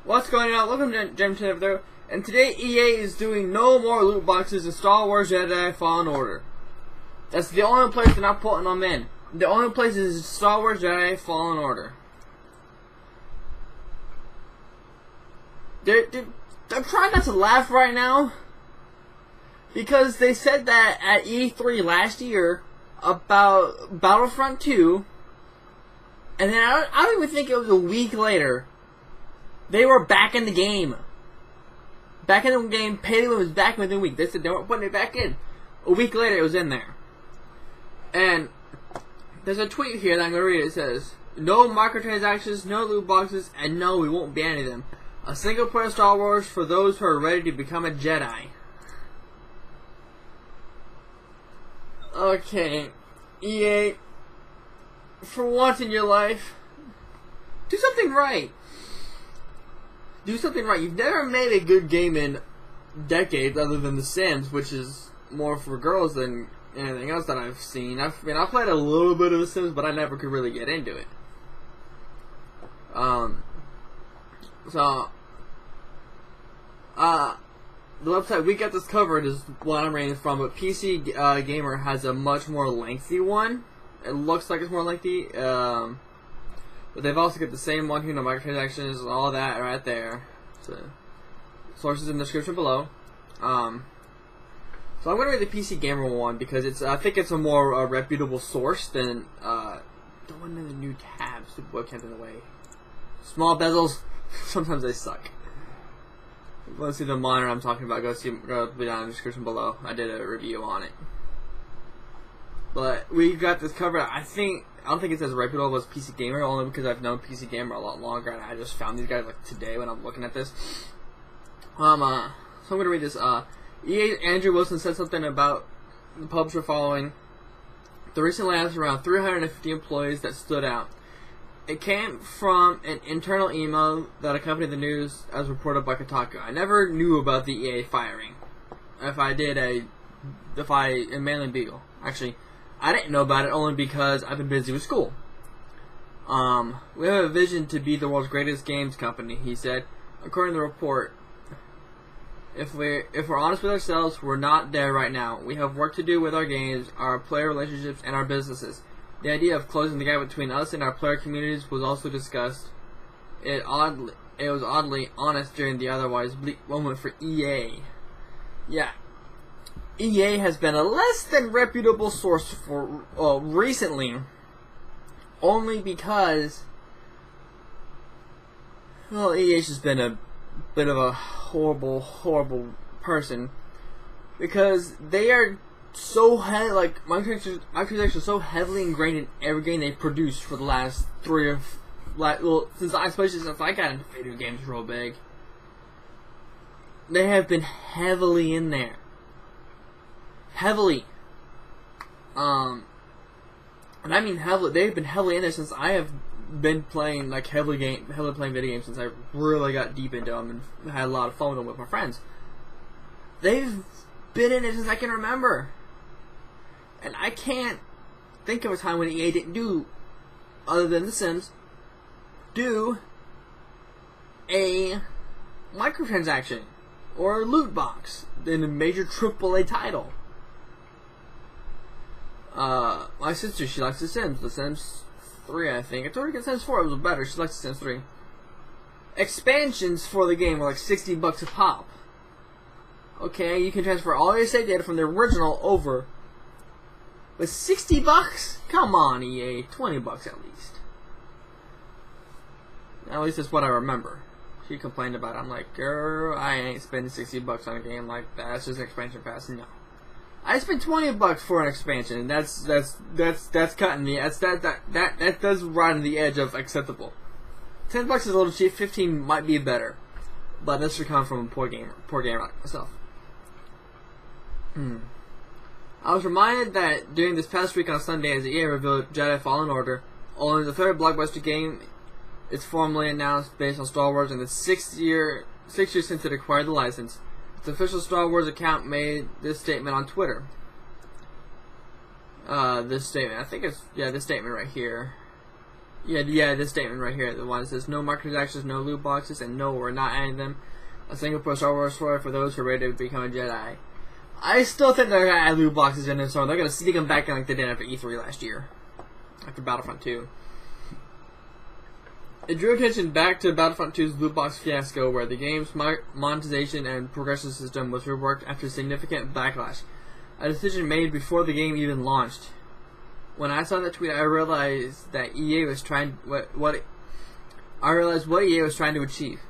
What's going on? Welcome to Gem Channel, and today EA is doing no more loot boxes in Star Wars Jedi Fallen Order. That's the only place they're not putting them in. The only place is Star Wars Jedi Fallen Order. I'm trying not to laugh right now because they said that at E3 last year about Battlefront 2, and then I don't even think it was a week later. They were back in the game. Back in the game, Payday was back within a week. They said they weren't putting it back in. A week later, it was in there. And there's a tweet here that I'm going to read. It says, "No microtransactions, no loot boxes, and no, we won't ban any of them. A single-player Star Wars for those who are ready to become a Jedi." Okay, EA, for once in your life, do something right. Do something right. You've never made a good game in decades other than The Sims, which is more for girls than anything else that I've seen. I played a little bit of The Sims, but I never could really get into it. The website We Got This Covered is what I'm reading from, but PC Gamer has a much more lengthy one. It looks like it's more lengthy. But they've also got the same one here, no microtransactions, all that right there. So, sources in the description below. So I'm going to read the PC Gamer one because I think it's a more reputable source than the one in the new tabs. The webcam's in the way. Small bezels, sometimes they suck. If you want to see the monitor I'm talking about, go down in the description below. I did a review on it. But we got this covered. I don't think it says reputable as PC Gamer, only because I've known PC Gamer a lot longer, and I just found these guys like today when I'm looking at this. So I'm gonna read this. EA Andrew Wilson said something about the publisher following the recent layoffs around 350 employees that stood out. It came from an internal email that accompanied the news, as reported by Kotaku. I never knew about the EA firing. If I am mainly Beagle. Actually, I didn't know about it only because I've been busy with school. We have a vision to be the world's greatest games company, he said. According to the report, if we're honest with ourselves, we're not there right now. We have work to do with our games, our player relationships, and our businesses. The idea of closing the gap between us and our player communities was also discussed. It was oddly honest during the otherwise bleak moment for EA. Yeah. EA has been a less than reputable source for recently, only because EA's just been a bit of a horrible person, because they are so microtransactions are so heavily ingrained in every game they produced for the last since I got into video games real big. They have been heavily in there. Heavily. And I mean heavily. They've been heavily in there since I have been playing heavily playing video games since I really got deep into them and had a lot of fun with them with my friends. They've been in it since I can remember, and I can't think of a time when EA didn't do, other than The Sims, do a microtransaction or a loot box in a major AAA title. My sister, she likes The Sims. The Sims 3, I think. I told her to get Sims 4, it was better. She likes The Sims 3. Expansions for the game were like $60 a pop. Okay, you can transfer all your save data from the original over. With $60? Come on, EA. $20 at least. At least that's what I remember. She complained about it. I'm like, girl, I ain't spending $60 on a game like that. That's just an expansion pass. No. I spent $20 for an expansion, and that's cutting me. That does ride on the edge of acceptable. $10 is a little cheap. 15 might be better, but this should come from a poor gamer like myself. I was reminded that during this past week on Sunday, as EA revealed Jedi Fallen Order, only the third blockbuster game is formally announced based on Star Wars, in the 6 years since it acquired the license. Its official Star Wars account made this statement on Twitter. This statement right here. Yeah, this statement right here, the one that says, no microtransactions, no loot boxes, and no, we're not adding them. A single player Star Wars story for those who are ready to become a Jedi. I still think they're going to add loot boxes in this, so they're going to sneak them back in like they did after E3 last year. After Battlefront 2. It drew attention back to Battlefront 2's loot box fiasco, where the game's monetization and progression system was reworked after significant backlash. A decision made before the game even launched. When I saw that tweet, I realized that EA was trying what EA was trying to achieve.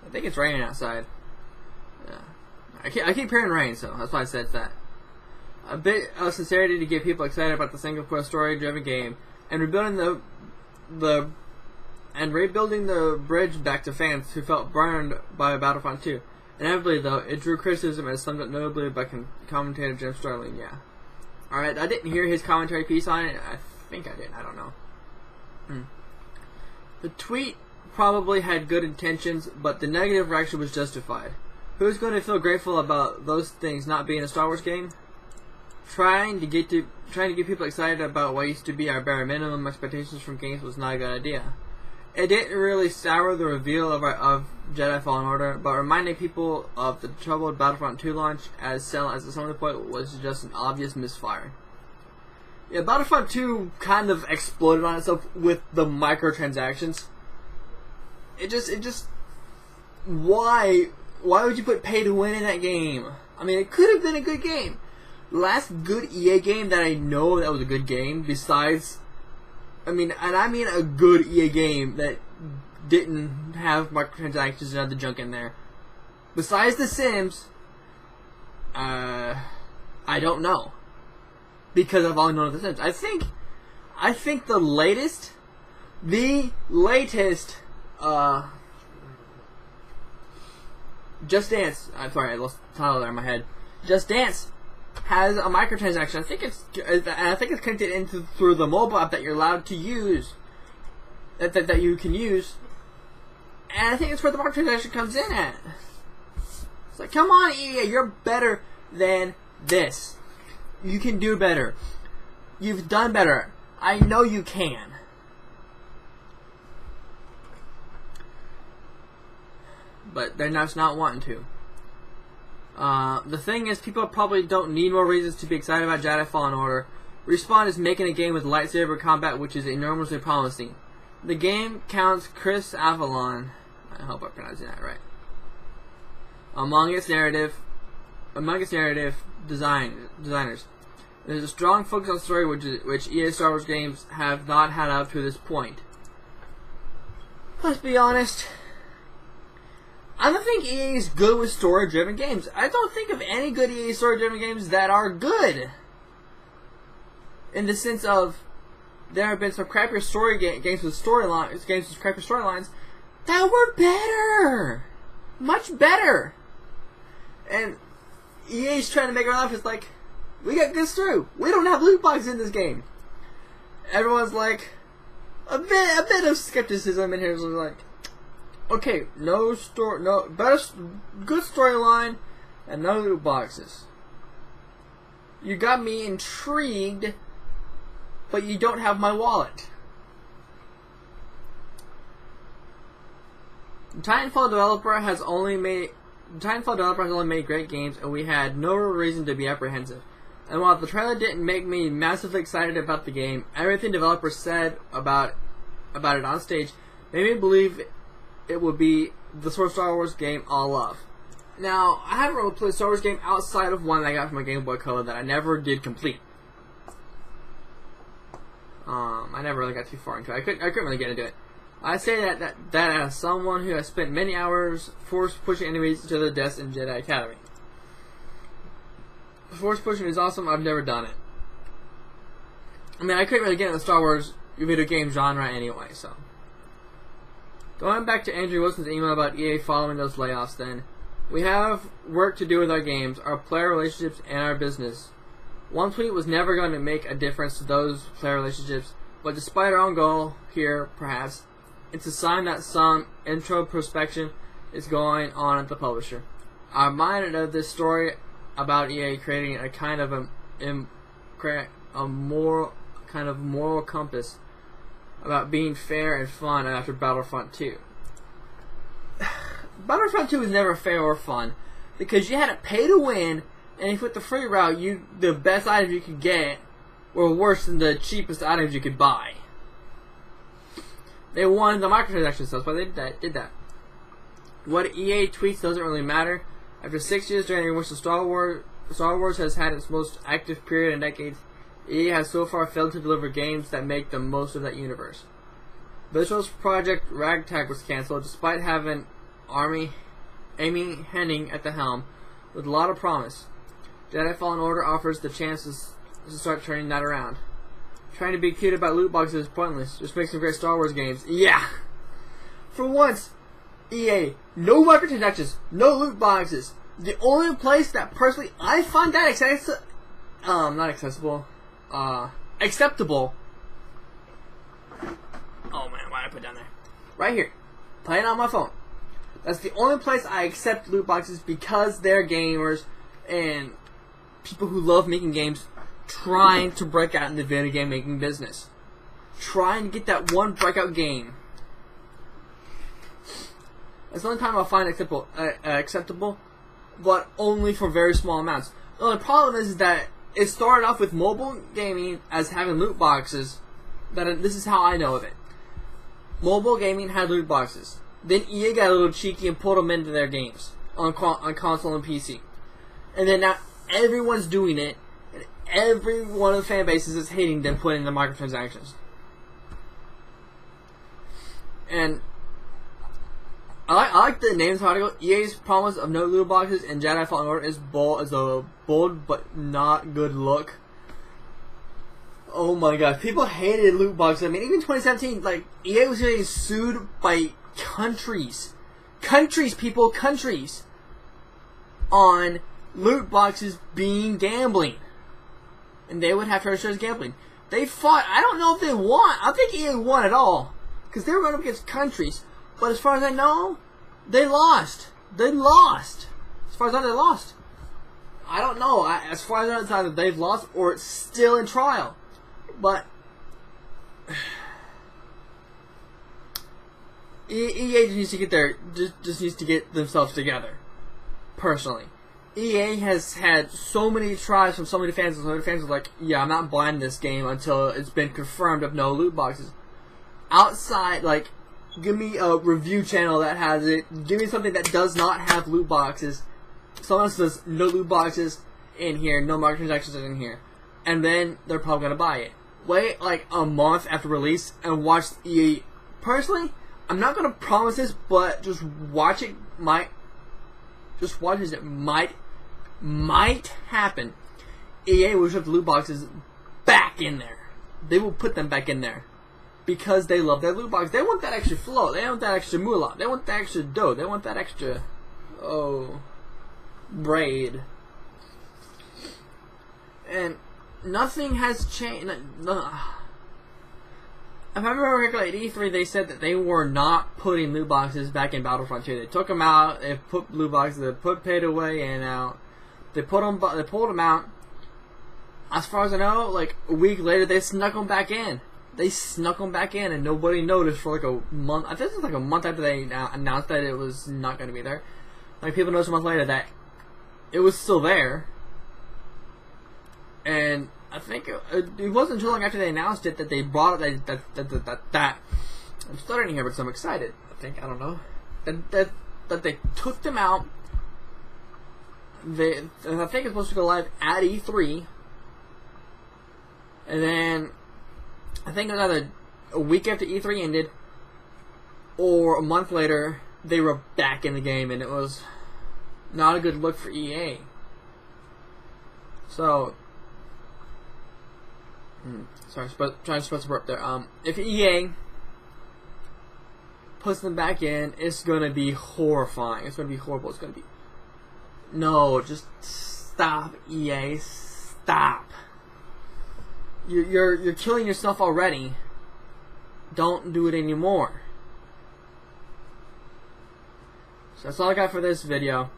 I think it's raining outside. Yeah. I keep hearing rain, so that's why I said that. A bit of sincerity to get people excited about the single-player story-driven game, and rebuilding the bridge back to fans who felt burned by Battlefront 2. Inevitably, though, it drew criticism as summed up notably by commentator Jim Sterling. Yeah. Alright, I didn't hear his commentary piece on it. I think I did. I don't know. The tweet probably had good intentions, but the negative reaction was justified. Who's going to feel grateful about those things not being a Star Wars game? Trying to get people excited about what used to be our bare minimum expectations from games was not a good idea. It didn't really sour the reveal of Jedi Fallen Order, but reminding people of the troubled Battlefront 2 launch as the selling point was just an obvious misfire. Yeah, Battlefront 2 kind of exploded on itself with the microtransactions. It just why would you put pay to win in that game? I mean, it could have been a good game. The last good EA game that I know that was a good game, besides, I mean a good EA game that didn't have microtransactions and other junk in there, besides The Sims, I don't know, because I've only known The Sims. I think the latest, Just Dance. I'm sorry, I lost the title there in my head. Just Dance has a microtransaction. I think it's connected into through the mobile app that you're allowed to use. That you can use. And I think it's where the microtransaction comes in at. It's like, come on, EA, you're better than this. You can do better. You've done better. I know you can. But they're just not wanting to. The thing is, people probably don't need more reasons to be excited about Jedi Fallen Order. Respawn is making a game with lightsaber combat, which is enormously promising. The game counts Chris Avalon, I hope I'm pronouncing that right, among its narrative designers. There's a strong focus on story, which EA Star Wars games have not had up to this point. Let's be honest. I don't think EA is good with story-driven games. I don't think of any good EA story-driven games that are good. In the sense of, there have been some crappier story games with crappier storylines that were better, much better. And EA's trying to make our life. It's like, we got good story. We don't have loot boxes in this game. Everyone's like, a bit of skepticism in here is like, okay, good storyline and no loot boxes. You got me intrigued, but you don't have my wallet. Titanfall developer has only made great games, and we had no reason to be apprehensive. And while the trailer didn't make me massively excited about the game, everything developers said about it on stage made me believe it would be the sort of Star Wars game I'll love. Now, I haven't really played a Star Wars game outside of one that I got from my Game Boy Color that I never did complete. I never really got too far into it. I couldn't really get into it. I say that as someone who has spent many hours force pushing enemies to the deaths in Jedi Academy. Force pushing is awesome. I've never done it. I mean, I couldn't really get into the Star Wars video game genre anyway, so. Going back to Andrew Wilson's email about EA following those layoffs, then, we have work to do with our games, our player relationships, and our business. One tweet was never going to make a difference to those player relationships, but despite our own goal here, perhaps, it's a sign that some introspection is going on at the publisher. I'm reminded of this story about EA creating a kind of moral compass about being fair and fun after Battlefront 2. Battlefront 2 was never fair or fun because you had to pay to win, and if with the free route, the best items you could get were worse than the cheapest items you could buy. They won the microtransaction stuff, but they did that. What EA tweets doesn't really matter. After 6 years during which the Star Wars has had its most active period in decades, EA has so far failed to deliver games that make the most of that universe. Visual's Project Ragtag was cancelled despite having Amy Hennig at the helm with a lot of promise. Jedi Fallen Order offers the chances to start turning that around. Trying to be cute about loot boxes is pointless. Just make some great Star Wars games. Yeah! For once, EA, no microtransactions, no loot boxes. The only place that personally I find that acceptable. Oh man, why did I put down there? Right here. Playing on my phone. That's the only place I accept loot boxes because they're gamers and people who love making games trying to break out in the video game making business. Trying to get that one breakout game. That's the only time I'll find acceptable, but only for very small amounts. The only problem is that it started off with mobile gaming as having loot boxes. This is how I know of it. Mobile gaming had loot boxes. Then EA got a little cheeky and pulled them into their games on console and PC. And then now everyone's doing it, and every one of the fan bases is hating them putting in the microtransactions. And I like the names of the article. EA's promise of no loot boxes in Jedi Fallen Order is a bold but not good look. Oh my god, people hated loot boxes. I mean, even 2017, like, EA was getting sued by countries, people, countries, on loot boxes being gambling. And they would have to register as gambling. They fought. I don't know if they won. I don't think EA won at all. Because they were going up against countries. But as far as I know, they lost. They lost. As far as I know, they lost. I don't know. As far as I know, it's either they've lost or it's still in trial. But EA just needs to get just needs to get themselves together. Personally, EA has had so many tries from so many fans, and so many fans are like, "Yeah, I'm not buying this game until it's been confirmed of no loot boxes." Outside, like, give me a review channel that has it. Give me something that does not have loot boxes. Someone else says no loot boxes in here, no microtransactions in here, and then they're probably gonna buy it. Wait like a month after release and watch EA. Personally, I'm not gonna promise this, but just watch it. Just watch as it might happen. EA will shove the loot boxes back in there. They will put them back in there because they love their loot box. They want that extra flow. They want that extra moolah. They want that extra dough. They want that extra braid. And nothing has changed. If I remember correctly, at E3 they said that they were not putting loot boxes back in Battlefront 2. They took them out. They put loot boxes. They put pay to win in out. They pulled them out. As far as I know, like a week later, they snuck them back in. They snuck them back in, and nobody noticed for like a month. I think it was like a month after they announced that it was not going to be there. Like people noticed a month later that it was still there. And I think it wasn't too long after they announced it that they brought it. That I'm stuttering here because I'm excited. I don't know. That they took them out. I think it's supposed to go live at E3, and then I think it was either a week after E3 ended or a month later they were back in the game, and it was not a good look for EA. So. Sorry, trying to supposed to up there. If EA puts them back in, it's gonna be horrifying. It's gonna be horrible. It's gonna be just stop, EA. Stop. You're killing yourself already. Don't do it anymore. So that's all I got for this video.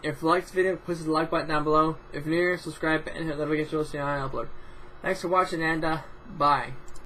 If you liked this video, please hit the like button down below. If you're new here, subscribe and hit the notification bell so you know when I upload. Thanks for watching, and bye.